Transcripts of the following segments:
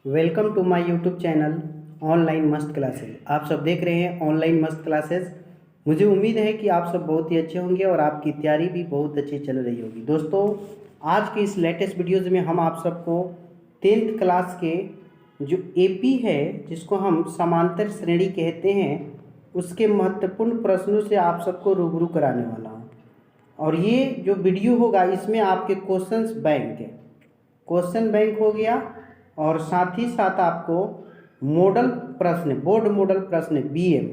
Welcome to my YouTube channel online मस्त classes. आप सब देख रहे हैं ऑनलाइन मस्त क्लासेस। मुझे उम्मीद है कि आप सब बहुत ही अच्छे होंगे और आपकी तैयारी भी बहुत अच्छी चल रही होगी। दोस्तों, आज के इस लेटेस्ट वीडियोज़ में हम आप सबको 10th क्लास के जो एपी है, जिसको हम समांतर श्रेणी कहते हैं, उसके महत्वपूर्ण प्रश्नों से आप सबको रूबरू कराने वाला हूँ। और ये जो वीडियो होगा इसमें आपके क्वेश्चंस बैंक है, क्वेश्चन बैंक हो गया, और साथ ही साथ आपको मॉडल प्रश्न, बोर्ड मॉडल प्रश्न बीएम,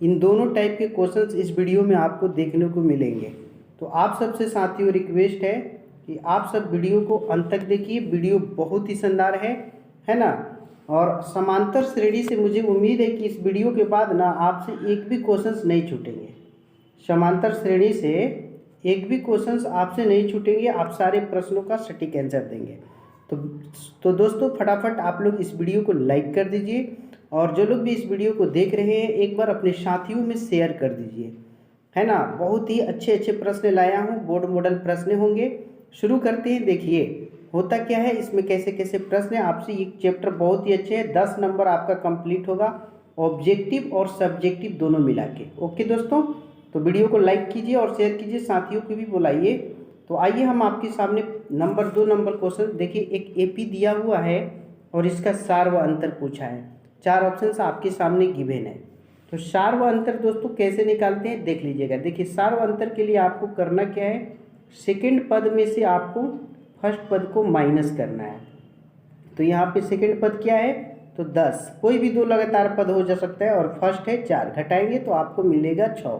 इन दोनों टाइप के क्वेश्चंस इस वीडियो में आपको देखने को मिलेंगे। तो आप सबसे साथियों रिक्वेस्ट है कि आप सब वीडियो को अंत तक देखिए। वीडियो बहुत ही शानदार है ना। और समांतर श्रेणी से मुझे उम्मीद है कि इस वीडियो के बाद ना आपसे एक भी क्वेश्चंस नहीं छूटेंगे। समांतर श्रेणी से एक भी क्वेश्चंस आपसे नहीं छूटेंगे, आप सारे प्रश्नों का सटीक आंसर देंगे। तो दोस्तों, फटाफट आप लोग इस वीडियो को लाइक कर दीजिए, और जो लोग भी इस वीडियो को देख रहे हैं एक बार अपने साथियों में शेयर कर दीजिए, है ना। बहुत ही अच्छे अच्छे प्रश्न लाया हूँ, बोर्ड मॉडल प्रश्न होंगे। शुरू करते हैं। देखिए होता क्या है इसमें, कैसे कैसे प्रश्न है आपसे। ये चैप्टर बहुत ही अच्छे हैं, 10 नंबर आपका कंप्लीट होगा, ऑब्जेक्टिव और सब्जेक्टिव दोनों मिला के। ओके दोस्तों, तो वीडियो को लाइक कीजिए और शेयर कीजिए, साथियों को भी बुलाइए। तो आइए हम आपके सामने नंबर 2 नंबर क्वेश्चन देखिए। एक एपी दिया हुआ है और इसका सार व अंतर पूछा है। 4 ऑप्शन आपके सामने गिवन है। तो सार व अंतर दोस्तों कैसे निकालते हैं देख लीजिएगा। देखिए सार व अंतर के लिए आपको करना क्या है, सेकंड पद में से आपको फर्स्ट पद को माइनस करना है। तो यहाँ पे सेकंड पद क्या है, तो 10, कोई भी दो लगातार पद हो जा सकता है, और फर्स्ट है 4, घटाएंगे तो आपको मिलेगा 6।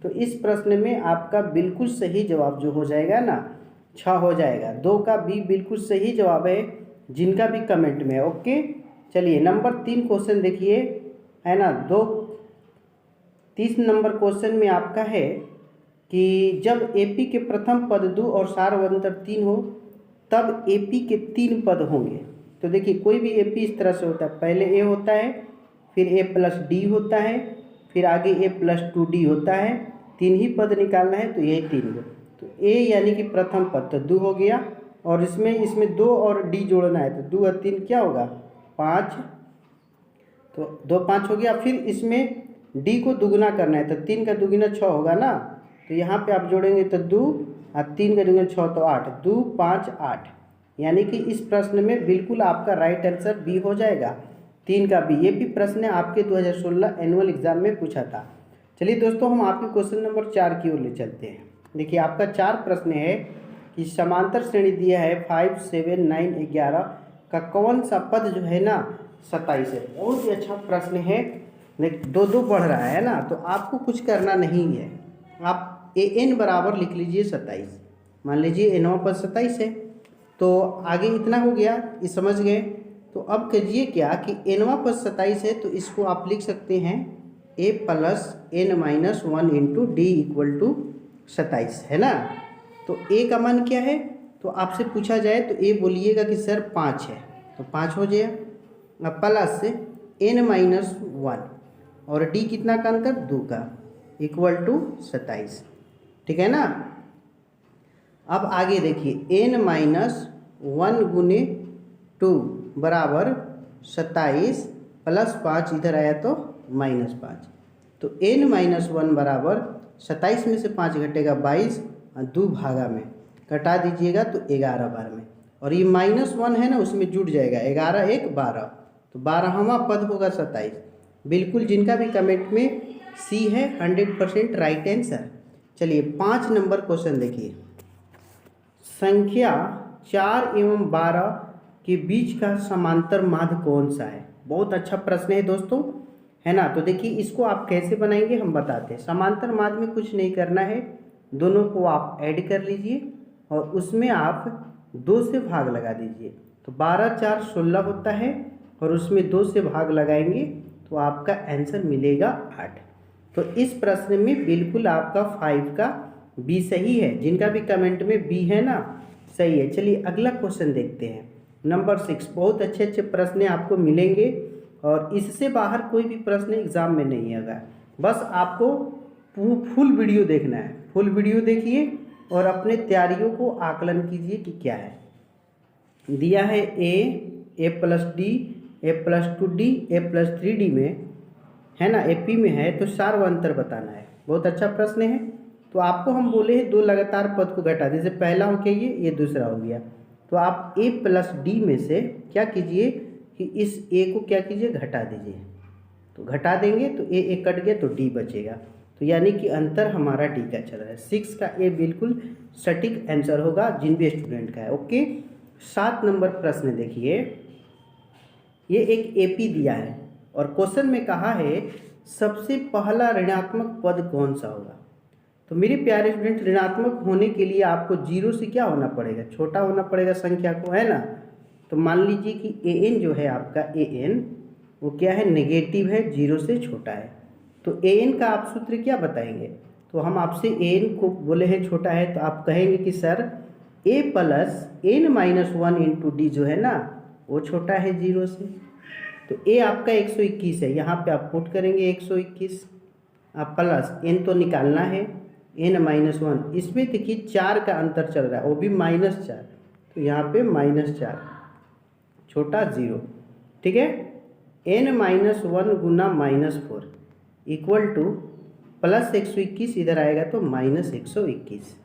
तो इस प्रश्न में आपका बिल्कुल सही जवाब जो हो जाएगा ना 6 हो जाएगा। 2 का भी बिल्कुल सही जवाब है, जिनका भी कमेंट में है। ओके, चलिए नंबर 3 क्वेश्चन देखिए, है ना। 30 नंबर क्वेश्चन में आपका है कि जब एपी के प्रथम पद 2 और सार व अंतर 3 हो तब एपी के 3 पद होंगे। तो देखिए कोई भी एपी इस तरह से होता है, पहले ए होता है, फिर ए प्लस डी होता है, फिर आगे ए प्लस 2d होता है। 3 ही पद निकालना है, तो यही 3 हो। तो ए यानी कि प्रथम पद तो 2 हो गया, और इसमें 2 और डी जोड़ना है, तो 2 और 3 क्या होगा 5, तो 2 5 हो गया। फिर इसमें डी को दुगुना करना है, तो 3 का दुगुना 6 होगा ना। तो यहाँ पे आप जोड़ेंगे तो 2 और 3 का दुगुना 6, तो 8, 2 5 8, यानी कि इस प्रश्न में बिल्कुल आपका राइट आंसर बी हो जाएगा, 3 का बी। ये भी प्रश्न आपके 2016 एनुअल एग्जाम में पूछा था। चलिए दोस्तों, हम आपके क्वेश्चन नंबर 4 की ओर ले चलते हैं। देखिए आपका 4 प्रश्न है कि समांतर श्रेणी दिया है 5 7 9 11 का कौन सा पद जो है ना 27 है। बहुत ही अच्छा प्रश्न है, दो दो बढ़ रहा है ना। तो आपको कुछ करना नहीं है, आप ए एन बराबर लिख लीजिए 27। मान लीजिए एनवा पद 27 है, तो आगे इतना हो गया, ये समझ गए। तो अब करिए क्या कि एनवा पद 27 है, तो इसको आप लिख सकते हैं a plus n minus 1 into D equal to 27, है ना। तो ए का मान क्या है, तो आपसे पूछा जाए तो ए बोलिएगा कि सर 5 है, तो 5 हो जाए। अब प्लस एन माइनस 1 और डी कितना का अंतर 2 का इक्वल टू 27, ठीक है ना। अब आगे देखिए एन माइनस 1 गुने 2 बराबर 27 प्लस 5 इधर आया तो माइनस 5। तो एन माइनस 1 बराबर 27 में से 5 घटेगा 22, और 2 भागा में घटा दीजिएगा तो 11 बार में, और ये माइनस 1 है ना उसमें जुड़ जाएगा, 11 1 12, तो 12वां पद होगा 27। बिल्कुल जिनका भी कमेंट में सी है 100% राइट आंसर। चलिए 5 नंबर क्वेश्चन देखिए। संख्या 4 एवं 12 के बीच का समांतर माध्य कौन सा है। बहुत अच्छा प्रश्न है दोस्तों, है ना। तो देखिए इसको आप कैसे बनाएंगे हम बताते हैं। समांतर माध्य में कुछ नहीं करना है, दोनों को आप ऐड कर लीजिए और उसमें आप 2 से भाग लगा दीजिए। तो 12 4 16 होता है, और उसमें 2 से भाग लगाएंगे तो आपका आंसर मिलेगा 8। तो इस प्रश्न में बिल्कुल आपका 5 का बी सही है, जिनका भी कमेंट में बी है ना सही है। चलिए अगला क्वेश्चन देखते हैं, नंबर 6। बहुत अच्छे अच्छे प्रश्न आपको मिलेंगे, और इससे बाहर कोई भी प्रश्न एग्जाम में नहीं आएगा। बस आपको फुल वीडियो देखना है, फुल वीडियो देखिए और अपने तैयारियों को आकलन कीजिए कि क्या है। दिया है ए ए प्लस डी, ए प्लस 2d, ए प्लस 3d में है ना, एपी में है तो सार्वंतर बताना है। बहुत अच्छा प्रश्न है। तो आपको हम बोले हैं दो लगातार पद को घटा, जैसे पहला हो गया ये दूसरा हो गया, तो आप ए प्लस डी में से क्या कीजिए कि इस ए को क्या कीजिए घटा दीजिए, तो घटा देंगे तो ए कट गया तो डी बचेगा, तो यानी कि अंतर हमारा डी का चल रहा है। 6 का ए बिल्कुल सटीक आंसर होगा जिन भी स्टूडेंट का है। ओके, 7 नंबर प्रश्न देखिए, ये एक एपी दिया है और क्वेश्चन में कहा है सबसे पहला ऋणात्मक पद कौन सा होगा। तो मेरे प्यारे स्टूडेंट, ऋणात्मक होने के लिए आपको जीरो से क्या होना पड़ेगा, छोटा होना पड़ेगा संख्या को, है ना। तो मान लीजिए कि ए एन जो है आपका ए एन वो क्या है, नेगेटिव है, जीरो से छोटा है। तो ए एन का आप सूत्र क्या बताएंगे, तो हम आपसे ए एन को बोले हैं छोटा है, तो आप कहेंगे कि sir a plus n minus 1 into d जो है ना वो छोटा है जीरो से। तो ए आपका 121 है, यहाँ पे आप पुट करेंगे 121, आप प्लस एन तो निकालना है एन माइनस 1, इसमें देखिए 4 का अंतर चल रहा है वो भी -4, तो यहाँ पे -4 छोटा जीरो, ठीक है। एन माइनस 1 गुना -4 इक्वल टू प्लस 121, इधर आएगा तो -121,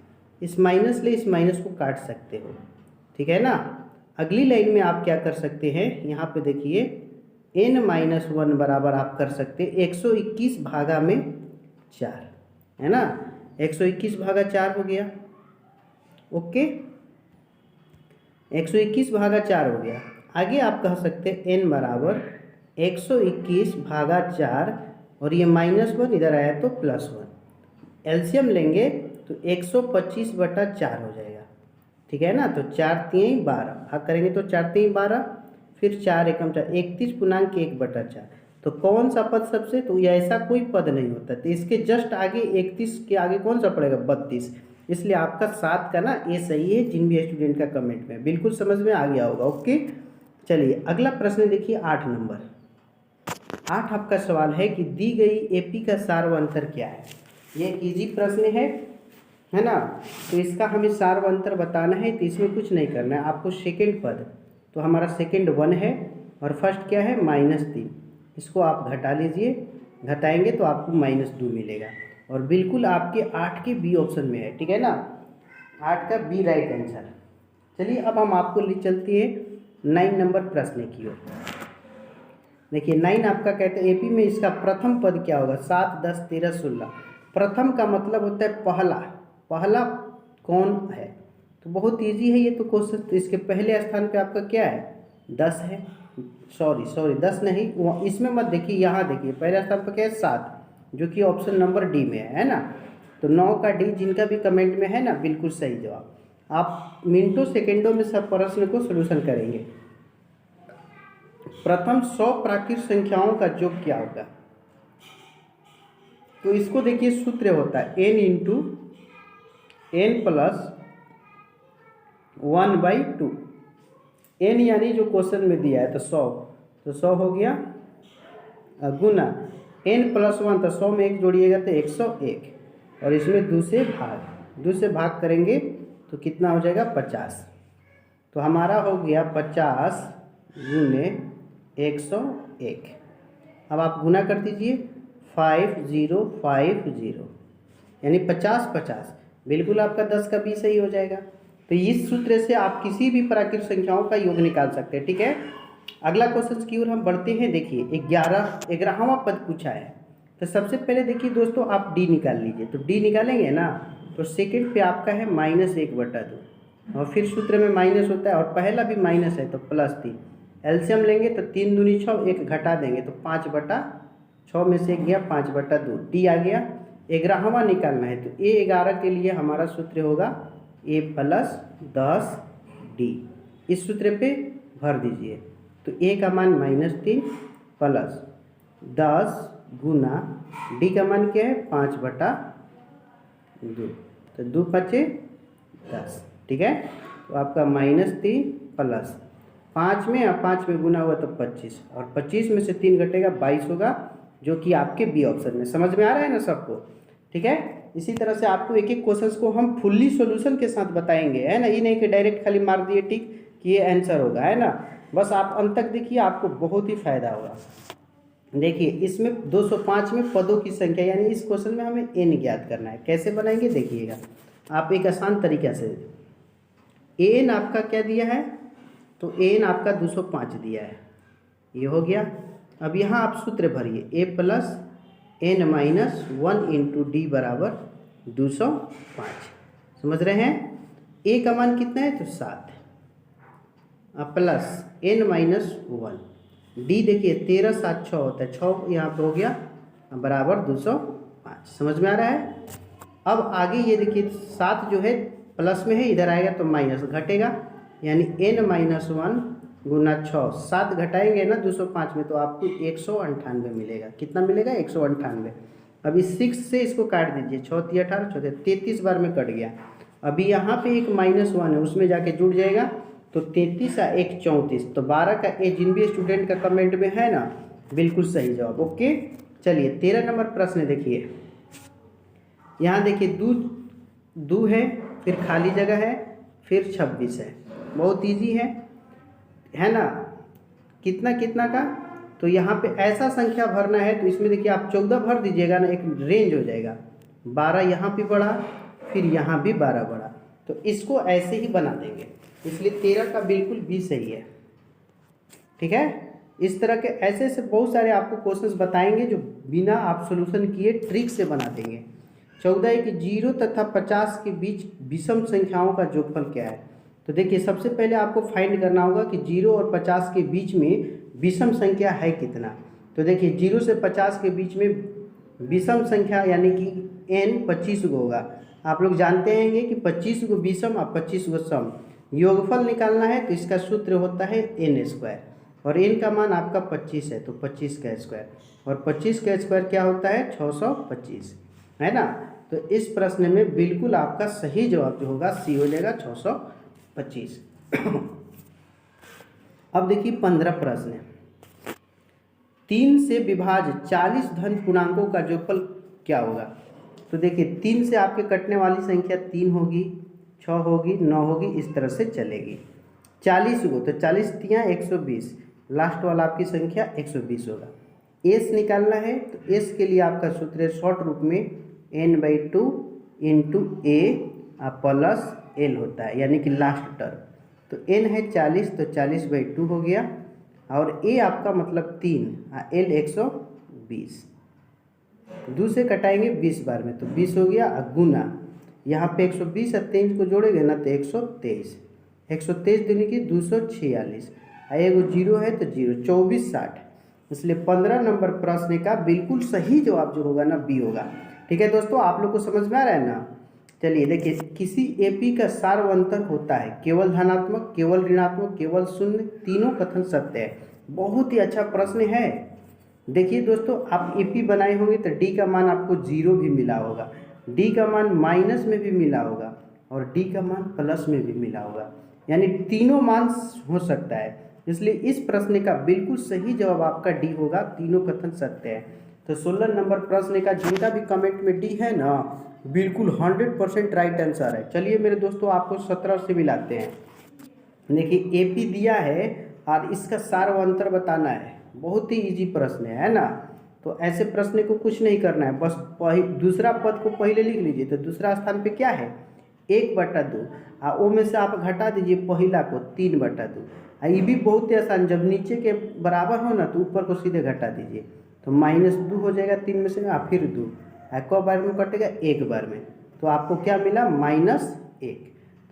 इस माइनस ले इस माइनस को काट सकते हो, ठीक है ना। अगली लाइन में आप क्या कर सकते हैं, यहाँ पे देखिए एन माइनस 1 बराबर आप कर सकते हैं 121 भागा में 4, है ना, 121 भागा 4 हो गया। ओके, 121 भागा 4 हो गया। आगे आप कह सकते हैं एन बराबर 121 भागा 4 और ये -1 इधर आया तो +1, एलसीएम लेंगे तो 125/4 हो जाएगा, ठीक है ना। तो 4 3 12 भाग करेंगे तो 4 3 12, फिर 4 एकम 4, 31/1/4। तो कौन सा पद सबसे, तो ये ऐसा कोई पद नहीं होता, तो इसके जस्ट आगे 31 के आगे कौन सा पड़ेगा 32, इसलिए आपका 7 का ना ये सही है जिन भी स्टूडेंट का कमेंट में बिल्कुल समझ में आ गया होगा। ओके, चलिए अगला प्रश्न देखिए 8 नंबर। 8 आपका सवाल है कि दी गई एपी का सार्वंतर क्या है। ये इजी प्रश्न है ना। तो इसका हमें सार्वंतर बताना है, तो इसमें कुछ नहीं करना है आपको। सेकंड पद तो हमारा सेकंड 1 है और फर्स्ट क्या है -3, इसको आप घटा लीजिए, घटाएंगे तो आपको -2 मिलेगा और बिल्कुल आपके 8 के बी ऑप्शन में है, ठीक है ना, 8 का बी राइट आंसर। चलिए अब हम आपको ले चलते हैं 9 नंबर प्रश्न की ओर। देखिए 9 आपका कहते हैं एपी में इसका प्रथम पद क्या होगा, 7 10 13 16। प्रथम का मतलब होता है पहला, पहला कौन है, तो बहुत इजी है ये तो क्वेश्चन। तो इसके पहले स्थान पे आपका क्या है 10 है, सॉरी 10 नहीं, इसमें मत देखिए, यहाँ देखिए पहले स्थान पर क्या है 7, जो कि ऑप्शन नंबर डी में है ना। तो 9 का डी जिनका भी कमेंट में है ना बिल्कुल सही जवाब। आप मिनटों सेकेंडों में सब प्रश्न को सोल्यूशन करेंगे। प्रथम 100 प्राकृत संख्याओं का योग क्या होगा, तो इसको देखिए सूत्र होता है n into n plus 1/2, n यानी जो क्वेश्चन में दिया है तो 100, तो 100 हो गया, गुना n प्लस 1, तो 100 में 1 जोड़िएगा तो 101, और इसमें 2 से भाग करेंगे तो कितना हो जाएगा 50। तो हमारा हो गया 50 गुने 101। अब आप गुना कर दीजिए 5050, यानी 50 50, बिल्कुल आपका 10 का 20 सही हो जाएगा। तो इस सूत्र से आप किसी भी प्राकृत संख्याओं का योग निकाल सकते हैं, ठीक है। अगला क्वेश्चन की ओर हम बढ़ते हैं। देखिए 11वां पद पूछा है, तो सबसे पहले देखिए दोस्तों आप डी निकाल लीजिए। तो डी निकालेंगे ना, तो सेकंड पे आपका है -1/2, और फिर सूत्र में माइनस होता है और पहला भी माइनस है तो +3, एलसीएम लेंगे तो 3 दूनी 6, 1 घटा देंगे तो 5/6 में से 1 गया 5/2, डी आ गया। 11वां निकालना है, तो A11 के लिए हमारा सूत्र होगा A + 10D, इस सूत्र पे भर दीजिए। तो A का मान -3 प्लस 10 गुना D का मान क्या है 5/2, तो 2 5 10, ठीक है। तो आपका -3 प्लस 5 में, और 5 में गुना हुआ तो 25, और 25 में से 3 घटेगा 22 होगा, जो कि आपके बी ऑप्शन में। समझ में आ रहा है ना सबको, ठीक है। इसी तरह से आपको एक एक क्वेश्चंस को हम फुल्ली सॉल्यूशन के साथ बताएंगे, है ना, ये नहीं कि डायरेक्ट खाली मार दिए टिक कि ये आंसर होगा, है ना। बस आप अंत तक देखिए, आपको बहुत ही फायदा होगा। देखिए इसमें 205 में पदों की संख्या, यानी इस क्वेश्चन में हमें n ज्ञात करना है। कैसे बनाएंगे देखिएगा, आप एक आसान तरीका से, an आपका क्या दिया है, तो an आपका 205 दिया है, ये हो गया। अब यहाँ आप सूत्र भरिए, a plus n minus 1 into d बराबर 205। समझ रहे हैं, a का मान कितना है, तो 7, अब प्लस n माइनस 1, डी देखिए 13 7 6 होता है, 6 यहाँ पे हो गया बराबर 205। समझ में आ रहा है। अब आगे ये देखिए 7 जो है प्लस में है, इधर आएगा तो माइनस घटेगा, यानी n माइनस 1 गुना 6, 7 घटाएंगे ना 205 में तो आपको 198 मिलेगा। कितना मिलेगा, 198। अभी 6 से इसको काट दीजिए, 6 3 18 6 33 बार में कट गया। अभी यहाँ पे एक -1 है, उसमें जाके जुड़ जाएगा, तो 33 और 1 34, तो 12 का ए जिन भी स्टूडेंट का कमेंट में है ना, बिल्कुल सही जवाब। ओके, चलिए 13 नंबर प्रश्न देखिए। यहाँ देखिए दू है, फिर खाली जगह है, फिर 26 है, बहुत इजी है ना। कितना कितना का, तो यहाँ पे ऐसा संख्या भरना है, तो इसमें देखिए आप 14 भर दीजिएगा ना, एक रेंज हो जाएगा। 12 यहाँ भी बढ़ा, फिर यहाँ भी 12 बढ़ा, तो इसको ऐसे ही बना देंगे, इसलिए 13 का बिल्कुल भी सही है। ठीक है, इस तरह के ऐसे ऐसे बहुत सारे आपको क्वेश्चंस बताएंगे जो बिना आप सोल्यूशन किए ट्रिक से बना देंगे। 14 है कि 0 तथा 50 के बीच विषम संख्याओं का जोगफल क्या है। तो देखिए सबसे पहले आपको फाइंड करना होगा कि 0 और 50 के बीच में विषम संख्या है कितना। तो देखिए 0 से 50 के बीच में विषम संख्या यानी कि n 25 को होगा। आप लोग जानते हैं कि 25 को विषम और 25 को सम, योगफल निकालना है तो इसका सूत्र होता है n², और n का मान आपका 25 है, तो 25 का स्क्वायर, और 25 का स्क्वायर क्या होता है, 625, है ना। तो इस प्रश्न में बिल्कुल आपका सही जवाब जो होगा सी हो जाएगा, 625। अब देखिए 15 प्रश्न है। 3 से विभाज्य 40 धन पूर्णांकों का जोगफल क्या होगा। तो देखिए 3 से आपके कटने वाली संख्या 3 होगी, 6 होगी, 9 होगी, इस तरह से चलेगी। 40 को, तो 40 तियाँ 120, लास्ट वाला आपकी संख्या 120 होगा। एस निकालना है, तो एस के लिए आपका सूत्र है शॉर्ट रूप में n/2 इंटू ए प्लस एल होता है, यानी कि लास्ट टर्म। तो n है 40, तो 40/2 हो गया, और a आपका मतलब 3, l 120, 2 से कटाएंगे 20 बार में, तो 20 हो गया, गुना यहाँ पे 120 और 23 को जोड़ेंगे ना तो 123, 123 दूनी की 246, एगो 0 है तो 0, 24 60, इसलिए 15 नंबर प्रश्न का बिल्कुल सही जवाब जो होगा ना बी होगा। ठीक है दोस्तों, आप लोग को समझ में आ रहा है ना। चलिए देखिए, किसी एपी का सार्वंतर होता है केवल धनात्मक, केवल ऋणात्मक, केवल शून्य, तीनों कथन सत्य है। बहुत ही अच्छा प्रश्न है। देखिए दोस्तों, आप एपी बनाए होंगे तो डी का मान आपको 0 भी मिला होगा, डी का मान माइनस में भी मिला होगा, और डी का मान प्लस में भी मिला होगा, यानी तीनों मान हो सकता है। इसलिए इस प्रश्न का बिल्कुल सही जवाब आपका डी होगा, तीनों कथन सत्य है। तो 16 नंबर प्रश्न का जिनका भी कमेंट में डी है ना, बिल्कुल 100% राइट आंसर है। चलिए मेरे दोस्तों, आपको 17 से मिलाते हैं। देखिए एपी दिया है और इसका सार्वंतर बताना है, बहुत ही इजी प्रश्न है ना। तो ऐसे प्रश्न को कुछ नहीं करना है, बस दूसरा पद को पहले लिख लीजिए। तो दूसरा स्थान पे क्या है, 1/2, और वो में से आप घटा दीजिए पहला को 3/2। ये भी बहुत ही आसान, जब नीचे के बराबर हो ना तो ऊपर को सीधे घटा दीजिए, तो -2 हो जाएगा 3 में से, फिर 2, क बार में कटेगा, 1 बार में, तो आपको क्या मिला, -1।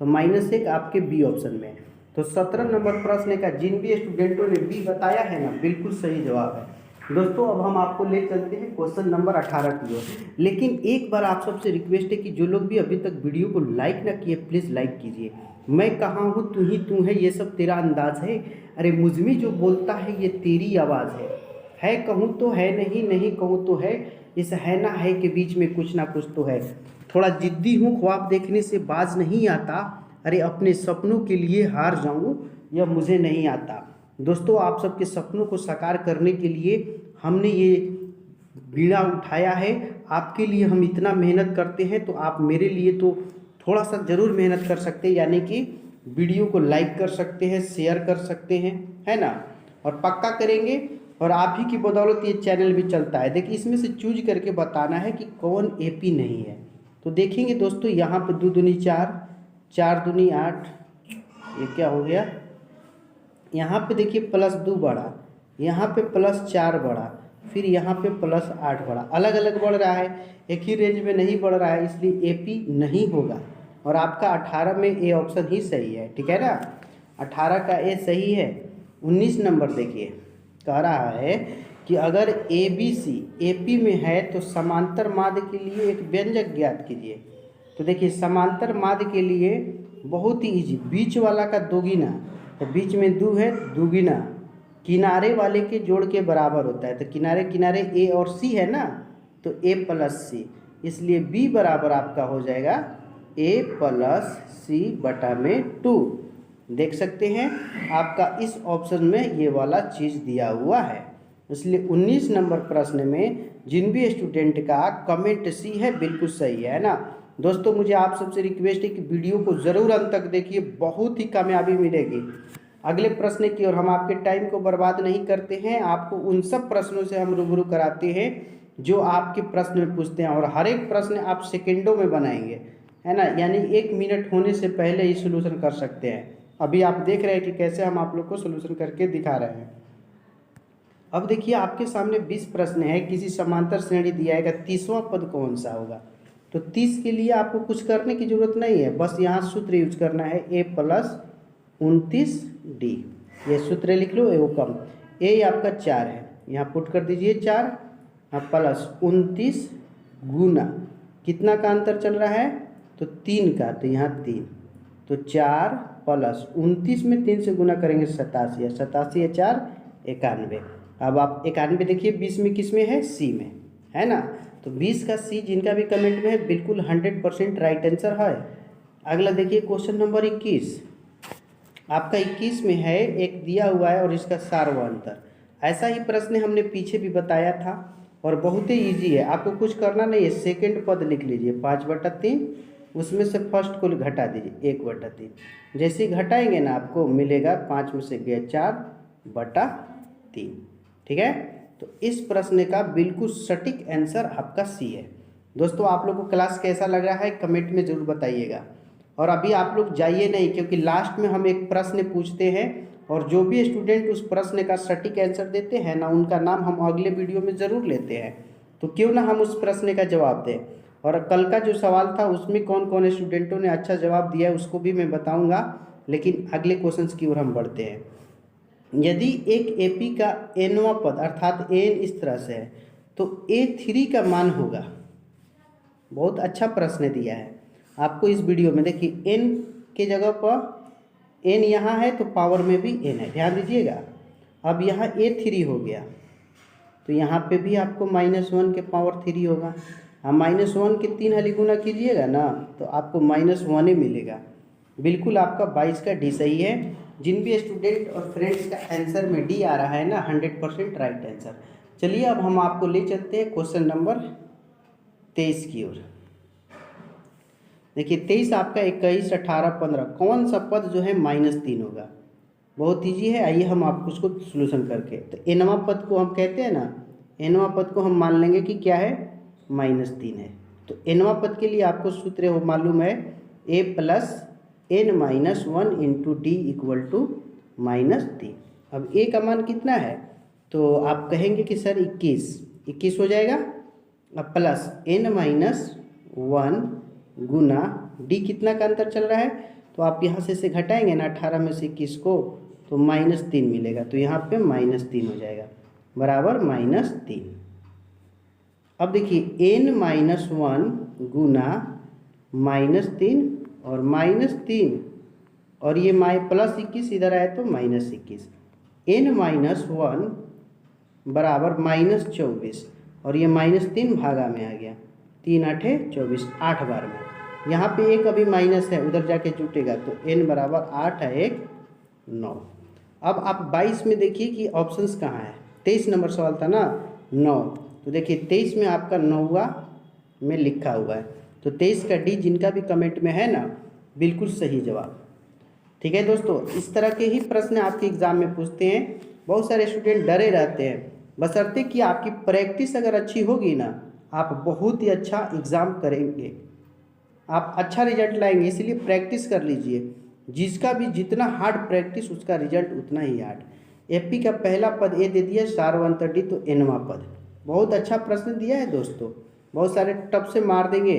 तो -1 आपके बी ऑप्शन में है। तो 17 नंबर प्रश्न का जिन भी स्टूडेंटों ने बी बताया है ना, बिल्कुल सही जवाब है। दोस्तों अब हम आपको ले चलते हैं क्वेश्चन नंबर 18 की ओर। लेकिन एक बार आप सबसे रिक्वेस्ट है कि जो लोग भी अभी तक वीडियो को लाइक ना किए, प्लीज़ लाइक कीजिए। मैं कहाँ हूँ, तू ही तू है, ये सब तेरा अंदाज है, अरे मुझ में जो बोलता है ये तेरी आवाज़ है कहूँ तो है, नहीं नहीं कहूँ तो है, इस है ना है के बीच में कुछ ना कुछ तो है। थोड़ा जिद्दी हूँ, ख्वाब देखने से बाज नहीं आता, अरे अपने सपनों के लिए हार जाऊँ यह मुझे नहीं आता। दोस्तों आप सबके सपनों को साकार करने के लिए हमने ये बीड़ा उठाया है, आपके लिए हम इतना मेहनत करते हैं, तो आप मेरे लिए तो थोड़ा सा ज़रूर मेहनत कर सकते हैं, यानी कि वीडियो को लाइक कर सकते हैं, शेयर कर सकते हैं, है ना, और पक्का करेंगे। और आप ही की बदौलत ये चैनल भी चलता है। देखिए इसमें से चूज करके बताना है कि कौन एपी नहीं है। तो देखेंगे दोस्तों, यहाँ पे 2 दूनी 4, 4 दूनी 8, ये क्या हो गया, यहाँ पे देखिए +2 बढ़ा, यहाँ पे +4 बढ़ा, फिर यहाँ पे +8 बढ़ा, अलग अलग बढ़ रहा है, एक ही रेंज में नहीं बढ़ रहा है, इसलिए एपी नहीं होगा। और आपका 18 में ए ऑप्शन ही सही है, ठीक है ना, 18 का ए सही है। 19 नंबर देखिए कह रहा है कि अगर ए बी सी एपी में है तो समांतर माध्य के लिए एक व्यंजक ज्ञात कीजिए। तो देखिए समांतर माध्य के लिए बहुत ही ईजी, बीच वाला का दोगुना, तो बीच में 2 है, दुगुना किनारे वाले के जोड़ के बराबर होता है। तो किनारे किनारे ए और सी है ना, तो ए प्लस सी, इसलिए बी बराबर आपका हो जाएगा ए प्लस सी बटा में 2। देख सकते हैं आपका इस ऑप्शन में ये वाला चीज़ दिया हुआ है। इसलिए 19 नंबर प्रश्न में जिन भी स्टूडेंट का कमेंट सी है बिल्कुल सही है ना। दोस्तों मुझे आप सबसे रिक्वेस्ट है कि वीडियो को ज़रूर अंत तक देखिए, बहुत ही कामयाबी मिलेगी। अगले प्रश्न की ओर हम आपके टाइम को बर्बाद नहीं करते हैं, आपको उन सब प्रश्नों से हम रूबरू कराते हैं जो आपके प्रश्न में पूछते हैं, और हर एक प्रश्न आप सेकेंडों में बनाएंगे, है ना, यानी 1 मिनट होने से पहले ही सोल्यूशन कर सकते हैं। अभी आप देख रहे हैं कि कैसे हम आप लोग को सोल्यूशन करके दिखा रहे हैं। अब देखिए आपके सामने 20 प्रश्न है, किसी समांतर श्रेणी दिया है, 30वां पद कौन सा होगा। तो 30 के लिए आपको कुछ करने की जरूरत नहीं है, बस यहाँ सूत्र यूज करना है a + 29d, ये सूत्र लिख लो, एवं कम ए आपका 4 है, यहाँ पुट कर दीजिए 4 प्लस 29 गुना कितना का अंतर चल रहा है, तो 3 का, तो यहाँ 3, तो 4 प्लस 29 में 3 से गुना करेंगे 87, 87 या 4 91। अब आप 91 देखिए 20 में किस में है, सी में, है ना। तो 20 का सी जिनका भी कमेंट में है बिल्कुल 100% राइट आंसर है। अगला देखिए क्वेश्चन नंबर 21, आपका 21 में है, एक दिया हुआ है और इसका सार्वअंतर। ऐसा ही प्रश्न हमने पीछे भी बताया था और बहुत ही ईजी है, आपको कुछ करना नहीं है, सेकंड पद लिख लीजिए 5/3, उसमें से फर्स्ट को घटा दीजिए 1/3, जैसे ही घटाएंगे ना आपको मिलेगा 5 में से गया 4/3, ठीक है। तो इस प्रश्न का बिल्कुल सटीक आंसर आपका सी है। दोस्तों आप लोग को क्लास कैसा लग रहा है कमेंट में ज़रूर बताइएगा। और अभी आप लोग जाइए नहीं, क्योंकि लास्ट में हम एक प्रश्न पूछते हैं और जो भी स्टूडेंट उस प्रश्न का सटीक आंसर देते हैं ना, उनका नाम हम अगले वीडियो में ज़रूर लेते हैं। तो क्यों ना हम उस प्रश्न का जवाब दें। और कल का जो सवाल था उसमें कौन कौन स्टूडेंटों ने अच्छा जवाब दिया है उसको भी मैं बताऊँगा, लेकिन अगले क्वेश्चन की ओर हम बढ़ते हैं। यदि एक एपी का एनवां पद अर्थात एन इस तरह से है तो A3 का मान होगा। बहुत अच्छा प्रश्न दिया है आपको इस वीडियो में। देखिए एन के जगह पर एन यहाँ है तो पावर में भी एन है, ध्यान दीजिएगा। अब यहाँ A3 हो गया तो यहाँ पे भी आपको -1 के पावर 3 होगा। हाँ, -1 के 3 हली गुना कीजिएगा ना तो आपको -1 ही मिलेगा। बिल्कुल आपका 22 का डी सही है। जिन भी स्टूडेंट और फ्रेंड्स का आंसर में डी आ रहा है ना 100% राइट आंसर। चलिए अब हम आपको ले चलते हैं क्वेश्चन नंबर 23 की ओर। देखिए 23 आपका 21, 18, 15 कौन सा पद जो है -3 होगा। बहुत ईजी है, आइए हम आपको उसको सोल्यूशन करके। तो एनवां पद को हम कहते हैं ना, एनवां पद को हम मान लेंगे कि क्या है, -3 है। तो एनवां पद के लिए आपको सूत्र हो मालूम है, a + n - 1 × d = -3। अब a का मान कितना है, तो आप कहेंगे कि सर 21 हो जाएगा। अब प्लस n - 1 गुना d कितना का अंतर चल रहा है, तो आप यहाँ से इसे घटाएंगे ना 18 में से 21 को, तो -3 मिलेगा। तो यहाँ पे -3 हो जाएगा बराबर -3। अब देखिए n - 1 गुना -3 और -3 और ये +21 इधर आए तो -21, n - 1 बराबर -24 और ये -3 भागा में आ गया, 3 8 24, 8 बार में। यहाँ पे एक अभी माइनस है, उधर जाके जुटेगा तो n बराबर 8 है 1 9। अब आप 22 में देखिए कि ऑप्शंस कहाँ है। 23 नंबर सवाल था ना 9, तो देखिए 23 में आपका 9वां में लिखा हुआ है। तो 23 का डी जिनका भी कमेंट में है ना बिल्कुल सही जवाब, ठीक है दोस्तों, इस तरह के ही प्रश्न आपके एग्जाम में पूछते हैं। बहुत सारे स्टूडेंट डरे रहते हैं, बशर्ते कि आपकी प्रैक्टिस अगर अच्छी होगी ना, आप बहुत ही अच्छा एग्ज़ाम करेंगे, आप अच्छा रिजल्ट लाएंगे। इसलिए प्रैक्टिस कर लीजिए, जिसका भी जितना हार्ड प्रैक्टिस उसका रिजल्ट उतना ही हार्ड। एपी का पहला पद ए दे दिया सार्वंतडी, तो एनवा पद। बहुत अच्छा प्रश्न दिया है दोस्तों, बहुत सारे टप से मार देंगे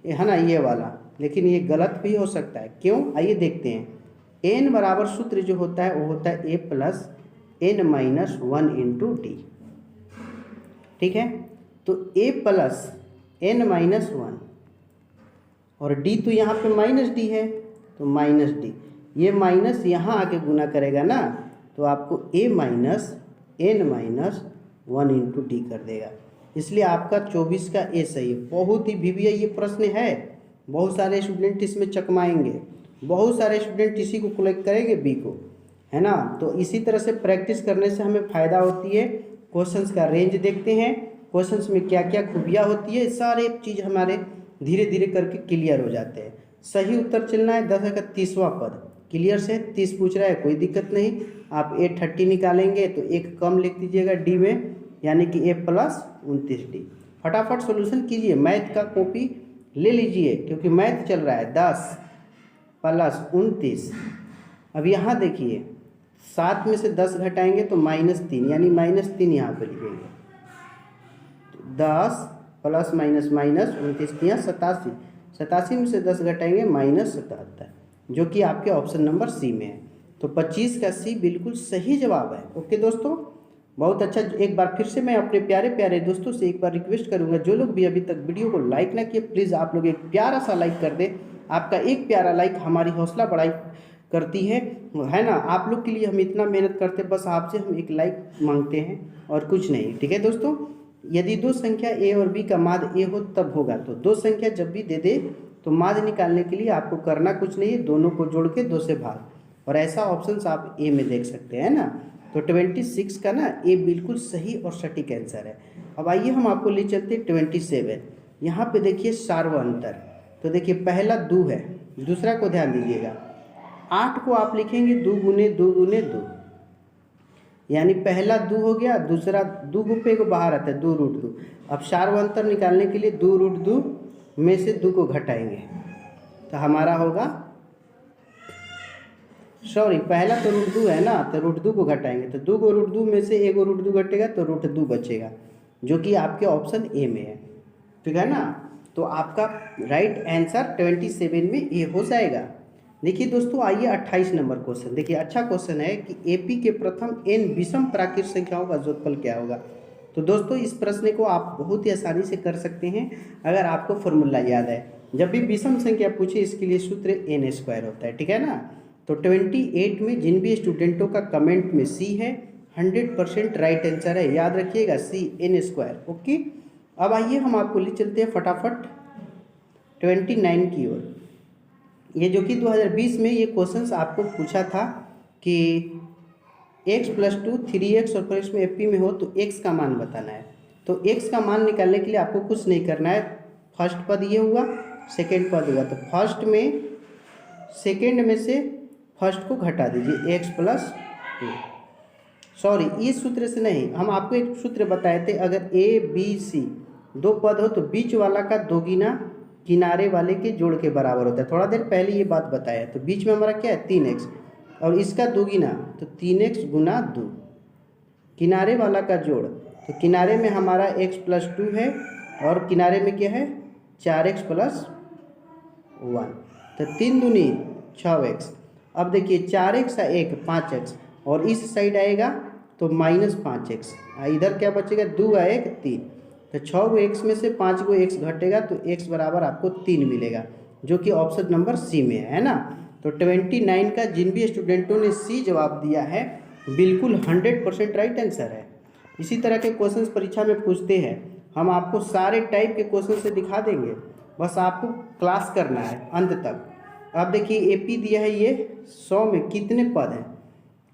है ना ये वाला, लेकिन ये गलत भी हो सकता है। क्यों, आइए देखते हैं। एन बराबर सूत्र जो होता है वो होता है a plus n minus 1 into d. ठीक है, तो ए प्लस एन माइनस 1 और डी तो यहाँ पे माइनस डी है, तो माइनस डी, ये माइनस यहाँ आके गुना करेगा ना, तो आपको a minus n minus 1 into d कर देगा। इसलिए आपका 24 का ए सही है। बहुत ही वीवीआई ये प्रश्न है, बहुत सारे स्टूडेंट इसमें चकमाएंगे, बहुत सारे स्टूडेंट इसी को कलेक्ट करेंगे बी को, है ना। तो इसी तरह से प्रैक्टिस करने से हमें फ़ायदा होती है। क्वेश्चंस का रेंज देखते हैं, क्वेश्चंस में क्या क्या खूबियाँ होती है, सारे चीज़ हमारे धीरे धीरे करके क्लियर हो जाते हैं। सही उत्तर चलना है 10 का 30वां पद, क्लियर से 30 पूछ रहा है, कोई दिक्कत नहीं। आप A30 निकालेंगे तो एक कम लिख दीजिएगा डी में, यानी कि ए प्लस 29 डी। फटाफट सोल्यूशन कीजिए, मैथ का कॉपी ले लीजिए क्योंकि मैथ चल रहा है। 10 प्लस 29, अब यहाँ देखिए 7 में से 10 घटाएंगे तो -3, यानी -3 यहाँ पे लिखेंगे। 10 प्लस माइनस माइनस 29 87, 87 में से 10 घटाएंगे -77, जो कि आपके ऑप्शन नंबर सी में है। तो 25 का सी बिल्कुल सही जवाब है। ओके दोस्तों, बहुत अच्छा। एक बार फिर से मैं अपने प्यारे प्यारे दोस्तों से एक बार रिक्वेस्ट करूंगा, जो लोग भी अभी तक वीडियो को लाइक ना किए, प्लीज़ आप लोग एक प्यारा सा लाइक कर दें। आपका एक प्यारा लाइक हमारी हौसला बढ़ाई करती है ना। आप लोग के लिए हम इतना मेहनत करते हैं, बस आपसे हम एक लाइक मांगते हैं और कुछ नहीं। ठीक है दोस्तों, यदि दो संख्या ए और बी का माद ए हो तब होगा। तो दो संख्या जब भी दे दे तो माद निकालने के लिए आपको करना कुछ नहीं है, दोनों को जोड़ के 2 से भाग, और ऐसा ऑप्शंस आप ए में देख सकते हैं ना। तो 26 का ना ए बिल्कुल सही और सटीक आंसर है। अब आइए हम आपको ले चलते 27। यहाँ पे देखिए सार्वअंतर, तो देखिए पहला 2 है, दूसरा को ध्यान दीजिएगा। 8 को आप लिखेंगे 2 गुने 2 गुने 2, यानी पहला 2 हो गया, दूसरा 2 गुप्पे को बाहर आता है 2 रूट 2। अब सार्वअंतर निकालने के लिए 2 रूट 2 में से 2 को घटाएंगे तो हमारा होगा, सॉरी पहला तो रूट 2 है ना, तो रूट 2 को घटाएंगे तो 2 को रूट 2 में से 1 को रूट 2 घटेगा तो रूट 2 बचेगा, जो कि आपके ऑप्शन ए में है। ठीक है ना, तो आपका राइट आंसर 27 में ए हो जाएगा। देखिए दोस्तों, आइए 28 नंबर क्वेश्चन देखिए। अच्छा क्वेश्चन है कि एपी के प्रथम n विषम प्राकृत संख्याओं का जोड़फल क्या होगा। तो दोस्तों इस प्रश्न को आप बहुत ही आसानी से कर सकते हैं अगर आपको फॉर्मूला याद है। जब भी विषम संख्या पूछे इसके लिए सूत्र n² होता है। ठीक है ना, तो 28 में जिन भी स्टूडेंटों का कमेंट में सी है 100% राइट आंसर है, याद रखिएगा सी n²। ओके, अब आइए हम आपको ले चलते हैं फटाफट 29 की ओर। ये जो कि 2020 में ये क्वेश्चंस आपको पूछा था कि x + 2 3x और फिर इसमें एपी में हो तो x का मान बताना है। तो x का मान निकालने के लिए आपको कुछ नहीं करना है। फर्स्ट पद ये हुआ, सेकंड पद हुआ, तो फर्स्ट में सेकंड में से फर्स्ट को घटा दीजिए x + 2। सॉरी, इस सूत्र से नहीं, हम आपको एक सूत्र बताए थे, अगर a b c 2 पद हो तो बीच वाला का दोगुना किनारे वाले के जोड़ के बराबर होता है। थोड़ा देर पहले ये बात बताया, तो बीच में हमारा क्या है 3x और इसका दोगुना तो 3x गुना 2, किनारे वाला का जोड़, तो किनारे में हमारा x + 2 है और किनारे में क्या है 4x + 1, तो 3 दूनी 6x। अब देखिए 4x 1 5x और इस साइड आएगा तो -5x, इधर क्या बचेगा 2 1 3, तो 6 को x में से 5 को x घटेगा तो x बराबर आपको 3 मिलेगा, जो कि ऑप्शन नंबर सी में है ना। तो 29 का जिन भी स्टूडेंटों ने सी जवाब दिया है बिल्कुल 100% राइट आंसर है। इसी तरह के क्वेश्चंस परीक्षा में पूछते हैं, हम आपको सारे टाइप के क्वेश्चन से दिखा देंगे, बस आपको क्लास करना है अंत तक। अब देखिए एपी दिया है, ये 100 में कितने पद हैं,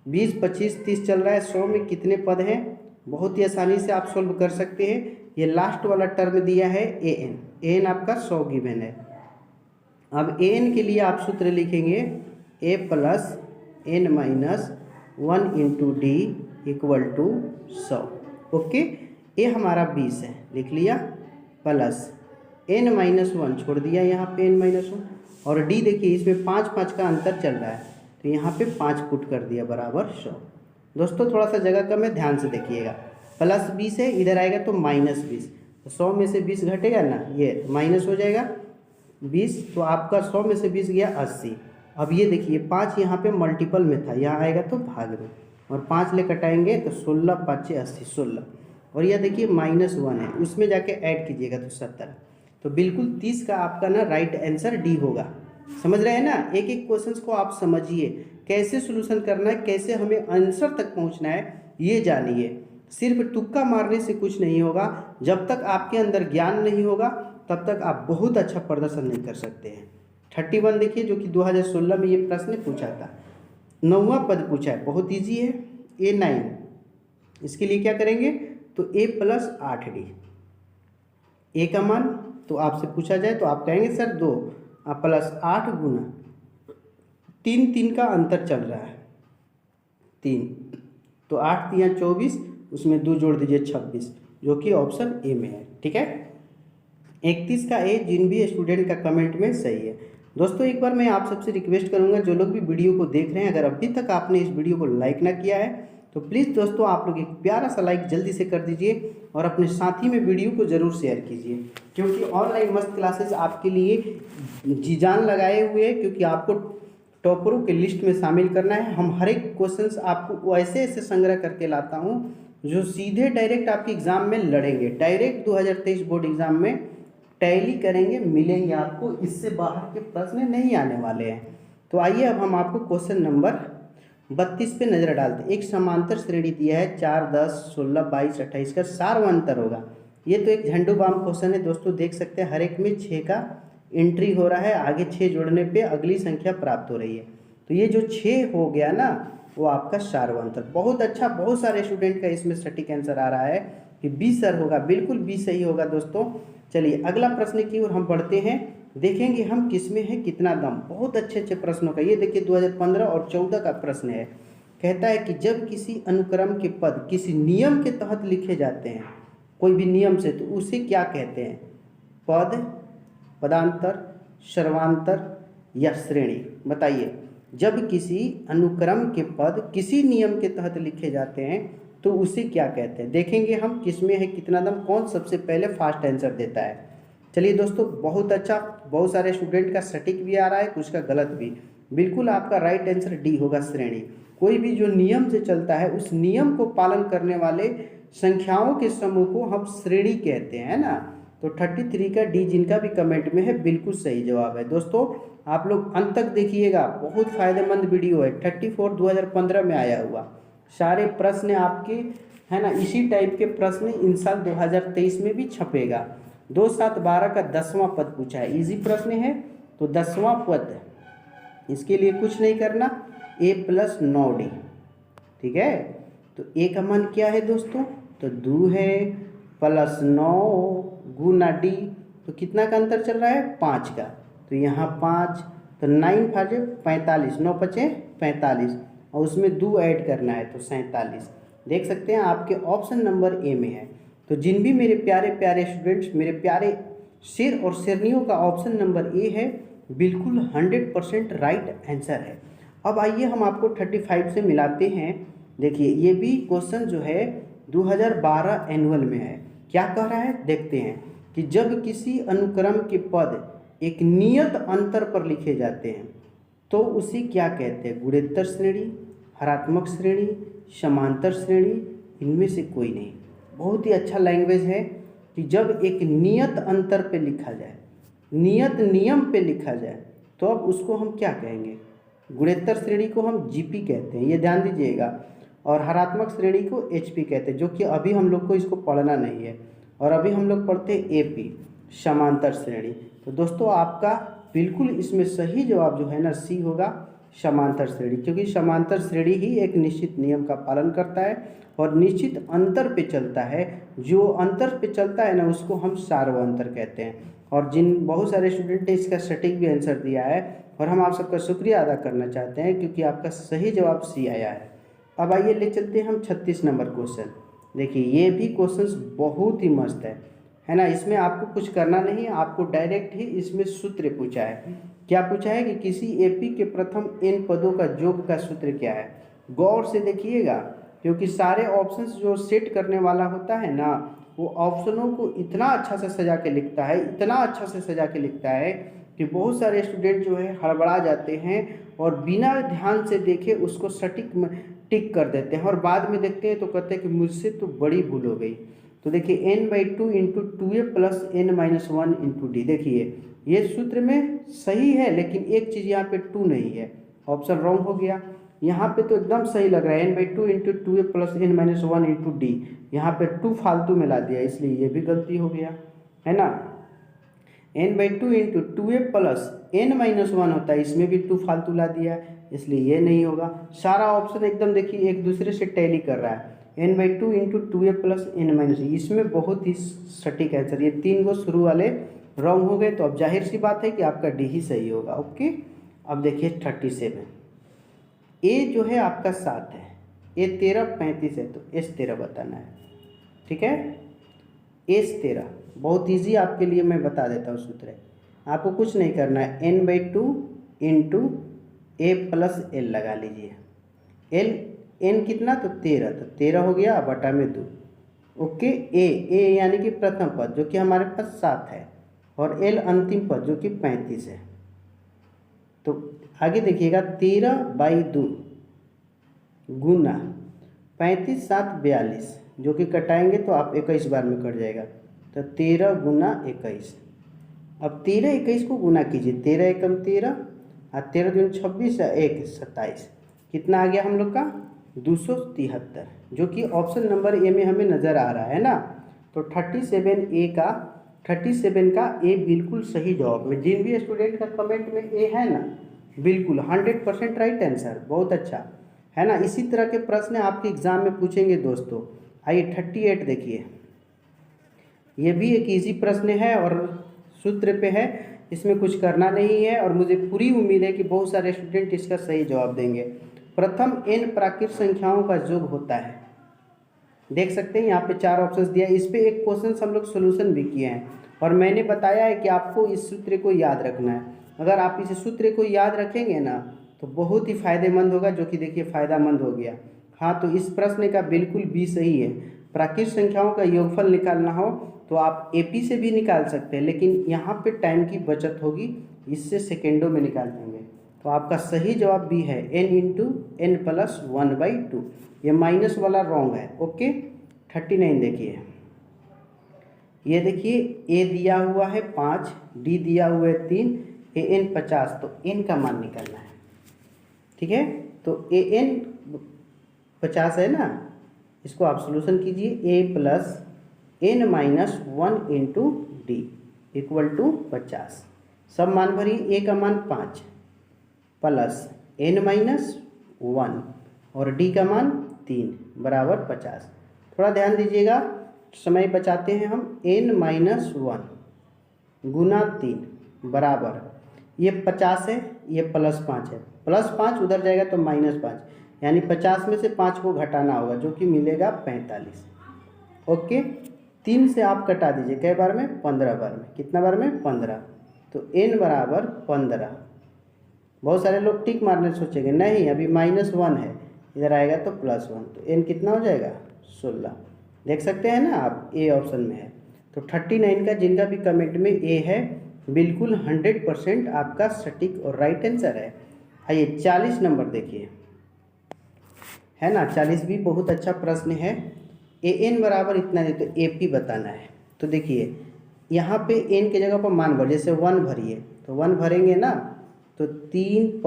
20 25 30 चल रहा है, 100 में कितने पद हैं, बहुत ही आसानी से आप सोल्व कर सकते हैं। ये लास्ट वाला टर्म दिया है an आपका 100 गिवन है। अब an के लिए आप सूत्र लिखेंगे a plus n minus 1 into D equal to 100। Okay, a हमारा 20 है, लिख लिया, प्लस n माइनस 1 छोड़ दिया यहाँ पे n माइनस 1, और डी देखिए इसमें 5 का अंतर चल रहा है, तो यहाँ पे 5 पुट कर दिया बराबर 100। दोस्तों थोड़ा सा जगह कम है, ध्यान से देखिएगा, प्लस 20 है, इधर आएगा तो माइनस 20, तो 100 में से 20 घटेगा ना, ये माइनस हो जाएगा 20, तो आपका 100 में से 20 गया 80। अब ये देखिए 5 यहाँ पे मल्टीपल में था, यहाँ आएगा तो भाग में, और 5 ले कटाएंगे तो 16 5 80 16, और यह देखिए -1 है, उसमें जाके ऐड कीजिएगा तो 70। तो बिल्कुल 30 का आपका ना राइट आंसर डी होगा। समझ रहे हैं ना, एक एक क्वेश्चंस को आप समझिए, कैसे सोल्यूशन करना है, कैसे हमें आंसर तक पहुंचना है, ये जानिए। सिर्फ तुक्का मारने से कुछ नहीं होगा, जब तक आपके अंदर ज्ञान नहीं होगा तब तक आप बहुत अच्छा प्रदर्शन नहीं कर सकते हैं। 31 देखिए, जो कि 2016 में ये प्रश्न पूछा था, 9वां पद पूछा है, बहुत ईजी है, A9। इसके लिए क्या करेंगे, तो A प्लस 8D, ए का मान तो आपसे पूछा जाए तो आप कहेंगे सर 2 प्लस 8 गुना 3 का अंतर चल रहा है 3, तो 8 3 24, उसमें 2 जोड़ दीजिए 26, जो कि ऑप्शन ए में है। ठीक है, 31 का ए जिन भी स्टूडेंट का कमेंट में सही है। दोस्तों एक बार मैं आप सबसे रिक्वेस्ट करूंगा, जो लोग भी वीडियो को देख रहे हैं, अगर अभी तक आपने इस वीडियो को लाइक ना किया है तो प्लीज़ दोस्तों आप लोग एक प्यारा सा लाइक जल्दी से कर दीजिए, और अपने साथी में वीडियो को ज़रूर शेयर कीजिए, क्योंकि ऑनलाइन मस्त क्लासेस आपके लिए जी जान लगाए हुए हैं, क्योंकि आपको टॉपरों के लिस्ट में शामिल करना है। हम हर एक क्वेश्चंस आपको ऐसे ऐसे संग्रह करके लाता हूं जो सीधे डायरेक्ट आपके एग्ज़ाम में लड़ेंगे, डायरेक्ट 2023 बोर्ड एग्ज़ाम में टैली करेंगे, मिलेंगे आपको, इससे बाहर के प्रश्न नहीं आने वाले हैं। तो आइए अब हम आपको क्वेश्चन नंबर 32 पे नज़र डालते हैं। एक समांतर श्रेणी दिया है 4 10 16 22 28 का सार्वंतर होगा। ये तो एक झंडू बाम क्वेश्चन है दोस्तों, देख सकते हैं हर एक में 6 का एंट्री हो रहा है, आगे 6 जोड़ने पे अगली संख्या प्राप्त हो रही है। तो ये जो 6 हो गया ना, वो आपका सार्वंतर। बहुत अच्छा, बहुत सारे स्टूडेंट का इसमें सटीक आंसर आ रहा है कि बी सर होगा, बिल्कुल बी सही होगा दोस्तों। चलिए अगला प्रश्न की ओर हम बढ़ते हैं, देखेंगे हम किसमें है कितना दम। बहुत अच्छे अच्छे प्रश्नों का ये देखिए 2015 और 14 का प्रश्न है। कहता है कि जब किसी अनुक्रम के पद किसी नियम के तहत लिखे जाते हैं, कोई भी नियम से, तो उसे क्या कहते हैं? पद, पदांतर, सर्वांतर या श्रेणी? बताइए। जब किसी अनुक्रम के पद किसी नियम के तहत लिखे जाते हैं तो उसे क्या कहते हैं? देखेंगे हम किसमें है कितना दम, कौन सबसे पहले फास्ट आंसर देता है। चलिए दोस्तों बहुत अच्छा, बहुत सारे स्टूडेंट का सटीक भी आ रहा है, कुछ का गलत भी। बिल्कुल आपका राइट आंसर डी होगा, श्रेणी। कोई भी जो नियम से चलता है उस नियम को पालन करने वाले संख्याओं के समूह को हम श्रेणी कहते हैं ना। तो 33 का डी जिनका भी कमेंट में है बिल्कुल सही जवाब है। दोस्तों आप लोग अंत तक देखिएगा, बहुत फायदेमंद वीडियो है। 34 2015 में आया हुआ सारे प्रश्न आपके है ना, इसी टाइप के प्रश्न इन साल 2023 में भी छपेगा। 2 7 12 का 10वां पद पूछा है, इजी प्रश्न है। तो 10वां पद, इसके लिए कुछ नहीं करना, a प्लस 9d। ठीक है, तो a का मान क्या है दोस्तों? तो 2 है प्लस 9 गुना d, तो कितना का अंतर चल रहा है? 5 का। तो यहाँ 5, तो 9 5 45, 9 5 45, और उसमें 2 ऐड करना है तो 47। देख सकते हैं आपके ऑप्शन नंबर ए में है। तो जिन भी मेरे प्यारे प्यारे स्टूडेंट्स, मेरे प्यारे शेर और शेरनियों का ऑप्शन नंबर ए है, बिल्कुल 100% राइट आंसर है। अब आइए हम आपको 35 से मिलाते हैं। देखिए ये भी क्वेश्चन जो है 2012 एनुअल में है। क्या कह रहा है देखते हैं कि जब किसी अनुक्रम के पद एक नियत अंतर पर लिखे जाते हैं तो उसे क्या कहते हैं? गुणोत्तर श्रेणी, हरात्मक श्रेणी, समांतर श्रेणी, इनमें से कोई नहीं। बहुत ही अच्छा लैंग्वेज है कि जब एक नियत अंतर पे लिखा जाए, नियत नियम पे लिखा जाए, तो अब उसको हम क्या कहेंगे? गुणोत्तर श्रेणी को हम जीपी कहते हैं, ये ध्यान दीजिएगा, और हरात्मक श्रेणी को एचपी कहते हैं, जो कि अभी हम लोग को इसको पढ़ना नहीं है, और अभी हम लोग पढ़ते हैं एपी, समांतर श्रेणी। तो दोस्तों आपका बिल्कुल इसमें सही जवाब जो है ना, सी होगा, समांतर श्रेणी, क्योंकि समांतर श्रेणी ही एक निश्चित नियम का पालन करता है और निश्चित अंतर पे चलता है। जो अंतर पे चलता है ना, उसको हम सार्वंतर कहते हैं। और जिन बहुत सारे स्टूडेंट ने इसका सटीक भी आंसर दिया है और हम आप सबका शुक्रिया अदा करना चाहते हैं क्योंकि आपका सही जवाब सी आया है। अब आइए ले चलते हैं हम 36 नंबर क्वेश्चन। देखिए ये भी क्वेश्चन बहुत ही मस्त है ना। इसमें आपको कुछ करना नहीं है, आपको डायरेक्ट ही इसमें सूत्र पूछा है। क्या पूछा है कि किसी एपी के प्रथम n पदों का योग का सूत्र क्या है। गौर से देखिएगा क्योंकि सारे ऑप्शंस जो सेट करने वाला होता है ना, वो ऑप्शनों को इतना अच्छा से सजा के लिखता है, इतना अच्छा से सजा के लिखता है कि बहुत सारे स्टूडेंट जो है हड़बड़ा जाते हैं और बिना ध्यान से देखे उसको सटीक टिक कर देते हैं और बाद में देखते हैं तो कहते हैं कि मुझसे तो बड़ी भूल हो गई। तो देखिए n/2 into 2a plus n-1 into D. देखिए ये सूत्र में सही है लेकिन एक चीज़ यहाँ पे 2 नहीं है, ऑप्शन रॉन्ग हो गया। यहाँ पे तो एकदम सही लग रहा है n/2 into 2a plus n-1 into D. यहाँ पे 2 फालतू में ला दिया इसलिए ये भी गलती हो गया, है ना। n/2 into 2a plus n-1 होता है, इसमें भी 2 फालतू ला दिया इसलिए ये नहीं होगा। सारा ऑप्शन एकदम देखिए एक दूसरे से टैली कर रहा है। n/2 into 2a plus n-, इसमें बहुत ही सटीक आंसर। ये 3 गो शुरू वाले रॉन्ग हो गए तो अब जाहिर सी बात है कि आपका डी ही सही होगा। ओके, अब देखिए 37। ए जो है आपका 7 है, ए 13 35 है तो S13 बताना है। ठीक है, S13 बहुत इजी आपके लिए मैं बता देता हूँ सूत्र। आपको कुछ नहीं करना है, n/2 into a plus L लगा लीजिए। एल n कितना तो 13, तो 13 हो गया बटा में 2। ओके, ए यानी कि प्रथम पद जो कि हमारे पास 7 है और एल अंतिम पद जो कि 35 है। तो आगे देखिएगा 13/2 गुना 35 7 42 जो कि कटाएंगे तो आप 21 बार में कट जाएगा। तो 13 गुना 21। अब 13 21 को गुना कीजिए, 13 एकम 13 और 13 दूनी 26 और 1 27। कितना आ गया हम लोग का 273, जो कि ऑप्शन नंबर ए में हमें नज़र आ रहा है ना। तो 37 का ए बिल्कुल सही जवाब में। जिन भी स्टूडेंट का कमेंट में ए है ना, बिल्कुल 100% राइट आंसर, बहुत अच्छा है ना। इसी तरह के प्रश्न आपके एग्जाम में पूछेंगे दोस्तों। आइए 38 देखिए, ये भी एक इजी प्रश्न है और सूत्र पे है, इसमें कुछ करना नहीं है और मुझे पूरी उम्मीद है कि बहुत सारे स्टूडेंट इसका सही जवाब देंगे। प्रथम n प्राकृत संख्याओं का योग होता है। देख सकते हैं यहाँ पे 4 ऑप्शंस दिया है। इस पे एक क्वेश्चन हम लोग सोल्यूशन भी किए हैं और मैंने बताया है कि आपको इस सूत्र को याद रखना है। अगर आप इस सूत्र को याद रखेंगे ना तो बहुत ही फायदेमंद होगा, जो कि देखिए फायदेमंद हो गया। हाँ, तो इस प्रश्न का बिल्कुल बी सही है। प्राकृत संख्याओं का योगफल निकालना हो तो आप एपी से भी निकाल सकते हैं, लेकिन यहाँ पे टाइम की बचत होगी, इससे सेकेंडों में निकाल देंगे। तो आपका सही जवाब बी है n इंटू n प्लस 1/2। ये माइनस वाला रॉन्ग है। ओके, 39 देखिए, ये देखिए ए दिया हुआ है 5, डी दिया हुआ है 3, an 50, तो n का मान निकालना है। ठीक है, तो an 50 है ना, इसको आप सोल्यूशन कीजिए। a plus n-1 into D equal to 50। सब मान भरिए, a का मान 5 प्लस n-1 और d का मान 3 बराबर 50। थोड़ा ध्यान दीजिएगा, समय बचाते हैं हम। n-1 गुना 3 बराबर, ये 50 है, ये +5 है, +5 उधर जाएगा तो -5, यानी 50 में से 5 को घटाना होगा जो कि मिलेगा 45। ओके, 3 से आप कटा दीजिए, कई बार में 15 बार में। कितना बार में 15, तो n बराबर 15। बहुत सारे लोग टिक मारने सोचेंगे, नहीं अभी -1 है, इधर आएगा तो +1, तो n कितना हो जाएगा 16। देख सकते हैं ना आप, ए ऑप्शन में है। तो 39 का जिनका भी कमेंट में ए है, बिल्कुल 100% आपका सटीक और राइट आंसर है। आइए 40 नंबर देखिए, है ना। 40 भी बहुत अच्छा प्रश्न है। an बराबर इतना दे तो AP बताना है। तो देखिए यहाँ पे n के जगह पर मान भर, जैसे 1 भरिए तो 1 भरेंगे ना, तो 3 +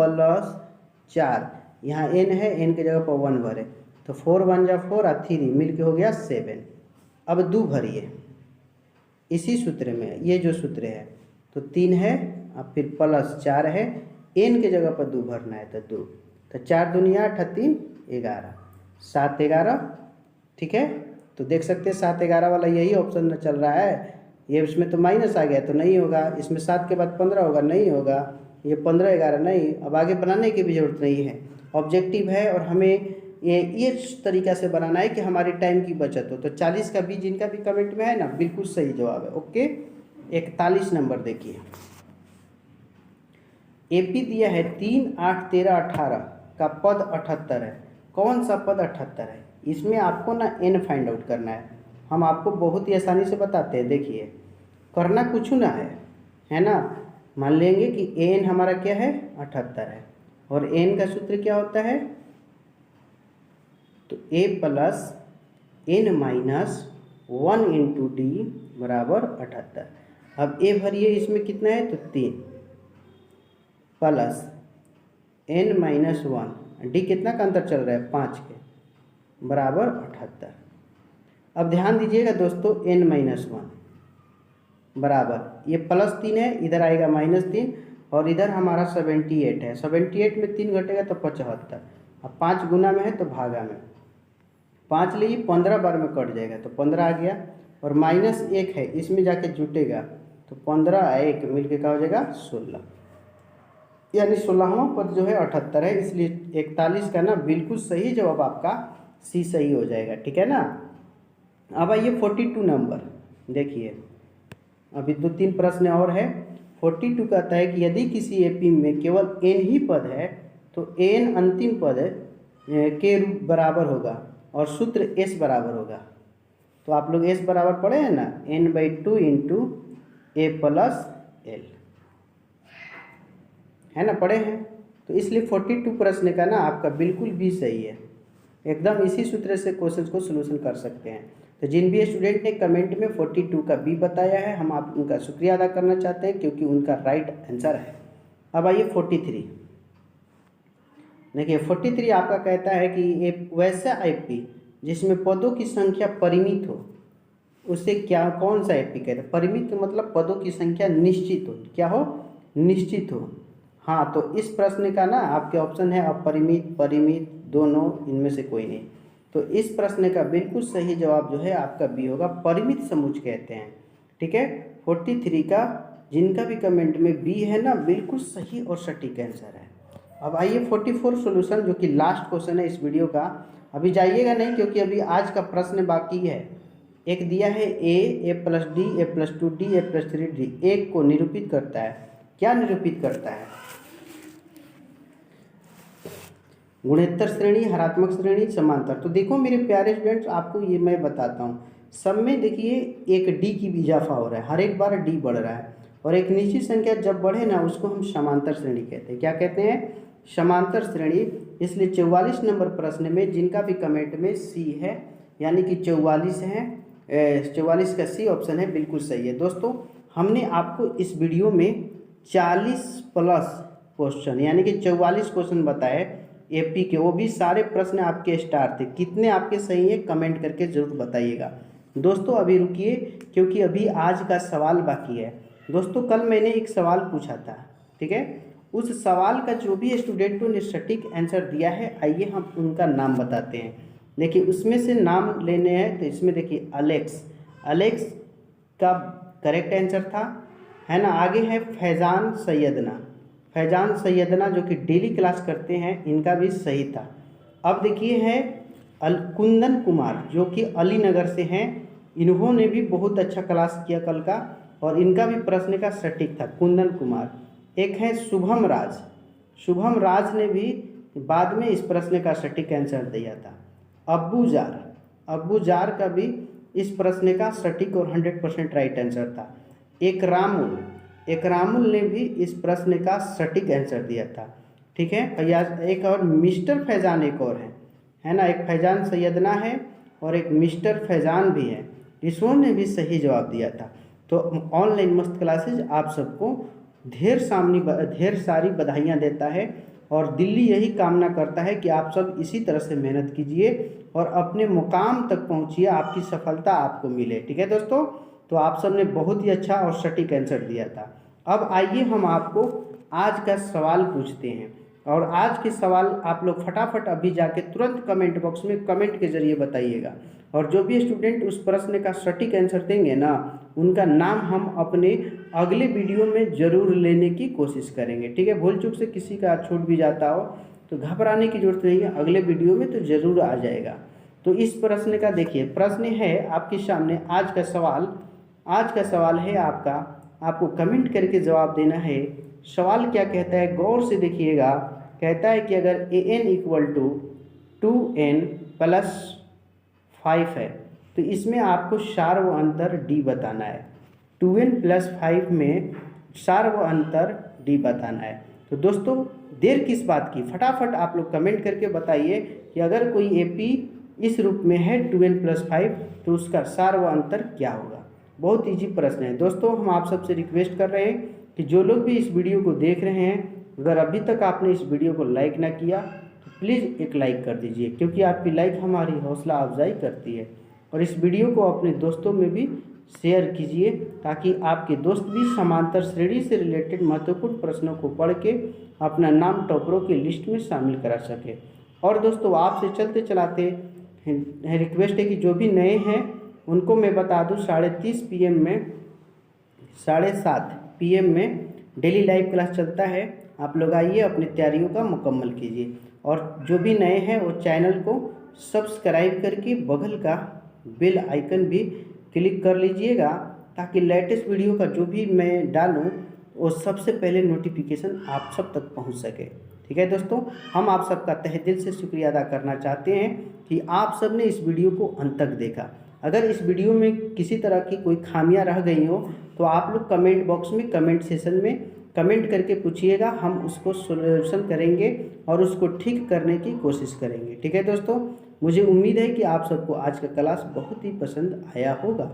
4, यहाँ n है, n के जगह पर 1 भरे तो 4 × 1 = 4 और 3 मिल के हो गया 7। अब 2 भरिए इसी सूत्र में, ये जो सूत्र है, तो 3 है और फिर +4 है, n के जगह पर 2 भरना है तो 2, तो 4 दूनी 8 और 3 11, 7 11। ठीक है, तो देख सकते हैं 7 11 वाला यही ऑप्शन चल रहा है। ये इसमें तो माइनस आ गया तो नहीं होगा, इसमें 7 के बाद 15 होगा, नहीं होगा, ये 15 11 नहीं। अब आगे बनाने की भी जरूरत नहीं है, ऑब्जेक्टिव है और हमें ये इस तरीका से बनाना है कि हमारी टाइम की बचत हो। तो 40 का बी जिनका भी कमेंट में है ना, बिल्कुल सही जवाब है। ओके, 41 नंबर देखिए, एपी दिया है 3 8 13 18 का पद 78 है। कौन सा पद 78 है? इसमें आपको ना एन फाइंड आउट करना है। हम आपको बहुत ही आसानी से बताते हैं, देखिए करना कुछ ना है ना। मान लेंगे कि एन हमारा क्या है 78 है और एन का सूत्र क्या होता है, तो a plus n minus 1 into d बराबर 78। अब ए भरिए इसमें कितना है, तो 3 प्लस एन माइनस 1, डी कितना का अंतर चल रहा है 5 के, बराबर 78। अब ध्यान दीजिएगा दोस्तों, एन माइनस 1 बराबर ये प्लस 3 है, इधर आएगा -3 और इधर हमारा 78 है। 78 में 3 घटेगा तो 75। अब 5 गुना में है तो भागा में 5 लिए 15 बार में कट जाएगा तो 15 आ गया, और -1 है इसमें जाके जुटेगा तो 15 1 मिलके क्या हो जाएगा 16, यानी 16वां पद जो है 78 है। इसलिए 41 का ना बिल्कुल सही जवाब आपका सी सही हो जाएगा, ठीक है ना। अब आइए 42 नंबर देखिए, अभी 2-3 प्रश्न और है। 42 कहता है कि यदि किसी एपी में केवल n ही पद है तो n अंतिम पद के रूप बराबर होगा और सूत्र s बराबर होगा। तो आप लोग s बराबर पढ़े हैं ना, n/2 into a plus l, है ना, पढ़े हैं। तो इसलिए 42 प्रश्न का ना आपका बिल्कुल भी सही है, एकदम इसी सूत्र से क्वेश्चन को सलूशन कर सकते हैं। तो जिन भी स्टूडेंट ने कमेंट में 42 का बी बताया है, हम आप उनका शुक्रिया अदा करना चाहते हैं क्योंकि उनका राइट आंसर है। अब आइए 43 देखिए, 43 आपका कहता है कि एक वैसा एपी जिसमें पदों की संख्या परिमित हो उसे क्या, कौन सा एपी कहते हैं। परिमित मतलब पदों की संख्या निश्चित हो, क्या हो, निश्चित हो। हाँ, तो इस प्रश्न का ना आपके ऑप्शन है अपरिमित, परिमित, दोनों, इनमें से कोई नहीं। तो इस प्रश्न का बिल्कुल सही जवाब जो है आपका बी होगा, परिमित समुच्चय कहते हैं, ठीक है। 43 का जिनका भी कमेंट में बी है ना, बिल्कुल सही और सटीक आंसर है। अब आइए 44 सॉल्यूशन, जो कि लास्ट क्वेश्चन है इस वीडियो का। अभी जाइएगा नहीं क्योंकि अभी आज का प्रश्न बाकी है। एक दिया है a plus D, A plus 2 D, A plus 3 D, एक को निरूपित करता है। क्या निरूपित करता है? गुणोत्तर श्रेणी, हरात्मक श्रेणी, समांतर। तो देखो मेरे प्यारे स्टूडेंट्स, आपको ये मैं बताता हूँ। सब में देखिए एक डी की भी इजाफा हो रहा है, हर एक बार डी बढ़ रहा है, और एक निश्चित संख्या जब बढ़े ना उसको हम समांतर श्रेणी कहते हैं। क्या कहते हैं? समांतर श्रेणी। इसलिए 44 नंबर प्रश्न में जिनका भी कमेंट में सी है, यानी कि 44 है, 44 का सी ऑप्शन है, बिल्कुल सही है। दोस्तों हमने आपको इस वीडियो में 40 प्लस क्वेश्चन यानी कि 44 क्वेश्चन बताए एपी के, वो भी सारे प्रश्न आपके स्टार थे। कितने आपके सही है कमेंट करके जरूर बताइएगा। दोस्तों अभी रुकिए क्योंकि अभी आज का सवाल बाकी है। दोस्तों कल मैंने एक सवाल पूछा था, ठीक है, उस सवाल का जो भी स्टूडेंटों ने सटीक आंसर दिया है, आइए हम उनका नाम बताते हैं। देखिए उसमें से नाम लेने हैं, तो इसमें देखिए अलेक्स का करेक्ट आंसर था, है ना। आगे है फैज़ान सैयदना जो कि डेली क्लास करते हैं, इनका भी सही था। अब देखिए है कुंदन कुमार जो कि अलीनगर से हैं, इन्होंने भी बहुत अच्छा क्लास किया कल का, और इनका भी प्रश्न का सटीक था, कुंदन कुमार। एक है शुभम राज ने भी बाद में इस प्रश्न का सटीक आंसर दिया था। अब्बू जार का भी इस प्रश्न का सटीक और 100% राइट आंसर था। एक रामुल ने भी इस प्रश्न का सटीक आंसर दिया था, ठीक है। एक और मिस्टर फैज़ान एक और है ना, एक फैज़ान सैयदना है और एक मिस्टर फैज़ान भी है, इन्होंने भी सही जवाब दिया था। तो ऑनलाइन मस्त क्लासेज आप सबको ढेर सारी बधाइयाँ देता है, और दिल्ली यही कामना करता है कि आप सब इसी तरह से मेहनत कीजिए और अपने मुकाम तक पहुँचिए, आपकी सफलता आपको मिले, ठीक है दोस्तों। तो आप सब ने बहुत ही अच्छा और सटीक आंसर दिया था। अब आइए हम आपको आज का सवाल पूछते हैं, और आज के सवाल आप लोग फटाफट अभी जाके तुरंत कमेंट बॉक्स में कमेंट के जरिए बताइएगा। और जो भी स्टूडेंट उस प्रश्न का सटीक आंसर देंगे ना, उनका नाम हम अपने अगले वीडियो में ज़रूर लेने की कोशिश करेंगे। ठीक है, भूल चूक से किसी का छूट भी जाता हो तो घबराने की जरूरत नहीं है, अगले वीडियो में तो ज़रूर आ जाएगा। तो इस प्रश्न का देखिए, प्रश्न है आपके सामने आज का सवाल। आज का सवाल है आपको कमेंट करके जवाब देना है। सवाल क्या कहता है, गौर से देखिएगा। कहता है कि अगर an equal to 2n plus 5 है तो इसमें आपको सार्व अंतर d बताना है। 2n प्लस 5 में सार्व अंतर d बताना है। तो दोस्तों देर किस बात की, फटाफट आप लोग कमेंट करके बताइए कि अगर कोई AP इस रूप में है 2n प्लस 5 तो उसका सार्व अंतर क्या होगा। बहुत ईजी प्रश्न है दोस्तों। हम आप सबसे रिक्वेस्ट कर रहे हैं कि जो लोग भी इस वीडियो को देख रहे हैं, अगर अभी तक आपने इस वीडियो को लाइक ना किया तो प्लीज़ एक लाइक कर दीजिए, क्योंकि आपकी लाइक हमारी हौसला अफजाई करती है। और इस वीडियो को अपने दोस्तों में भी शेयर कीजिए ताकि आपके दोस्त भी समांतर श्रेणी से रिलेटेड महत्वपूर्ण प्रश्नों को पढ़ के अपना नाम टॉपरों की लिस्ट में शामिल करा सके। और दोस्तों आपसे चलते चलाते रिक्वेस्ट है कि जो भी नए हैं उनको मैं बता दूं 7:30 PM में 7:30 PM में डेली लाइव क्लास चलता है। आप लोग आइए, अपनी तैयारियों का मुकम्मल कीजिए। और जो भी नए हैं वो चैनल को सब्सक्राइब करके बगल का बेल आइकन भी क्लिक कर लीजिएगा ताकि लेटेस्ट वीडियो का जो भी मैं डालूं वो सबसे पहले नोटिफिकेशन आप सब तक पहुंच सके। ठीक है दोस्तों, हम आप सबका तहे दिल से शुक्रिया अदा करना चाहते हैं कि आप सब ने इस वीडियो को अंत तक देखा। अगर इस वीडियो में किसी तरह की कोई खामियां रह गई हो तो आप लोग कमेंट बॉक्स में कमेंट सेशन में कमेंट करके पूछिएगा, हम उसको सोल्यूशन करेंगे और उसको ठीक करने की कोशिश करेंगे। ठीक है दोस्तों, मुझे उम्मीद है कि आप सबको आज का क्लास बहुत ही पसंद आया होगा।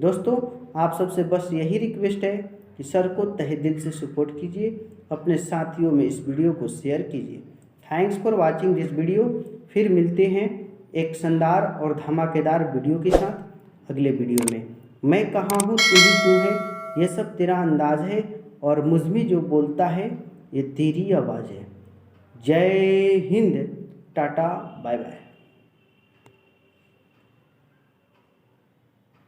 दोस्तों आप सबसे बस यही रिक्वेस्ट है कि सर को तहे दिल से सपोर्ट कीजिए, अपने साथियों में इस वीडियो को शेयर कीजिए। Thanks for watching this video. फिर मिलते हैं एक शानदार और धमाकेदार वीडियो के साथ अगले वीडियो में। मैं कहाँ हूँ तू ही तू है, ये सब तेरा अंदाज है, और मुझ में जो बोलता है ये तेरी आवाज़ है। जय हिंद, टाटा, बाय बाय।